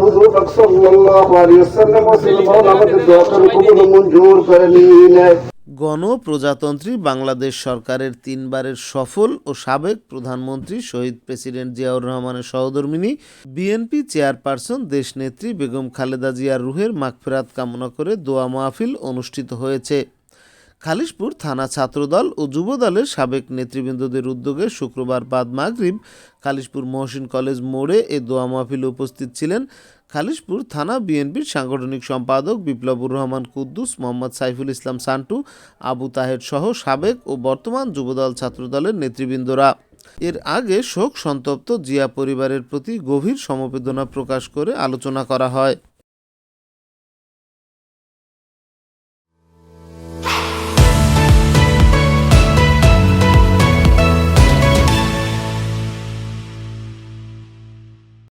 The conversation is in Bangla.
হুজুর সাল্লাল্লাহু আলাইহি ওয়াসাল্লাম মুসলমান আমাদের দোয়া করে কবুল ও মঞ্জুর করে নিন। গণপ্রজাতন্ত্রী বাংলাদেশ সরকারের 3 বারের সফল ও সাবেক প্রধানমন্ত্রী শহীদ প্রেসিডেন্ট জিয়াউর রহমানের সহধর্মিণী বিএনপি চেয়ারপারসন দেশনেত্রী বেগম খালেদা জিয়ার রুহের মাগফিরাত কামনা করে দোয়া মাহফিল অনুষ্ঠিত হয়েছে। খালিশপুর থানা ছাত্রদল ও যুবদলের সাবেক নেতৃবৃন্দদের উদ্যোগে শুক্রবার বাদ মাগরিব খালিশপুর মহসিন কলেজ মোড়ে এ দোয়া মাহফিলে উপস্থিত ছিলেন খালিশপুর থানা বিএনপির সাংগঠনিক সম্পাদক বিপ্লবুর রহমান কুদ্দুস, মোহাম্মদ সাইফুল ইসলাম সান্টু, আবু তাহের সহ সাবেক ও বর্তমান যুবদল ছাত্রদলের নেতৃবৃন্দরা। এর আগে শোক সন্তপ্ত জিয়া পরিবারের প্রতি গভীর সমবেদনা প্রকাশ করে আলোচনা করা হয়।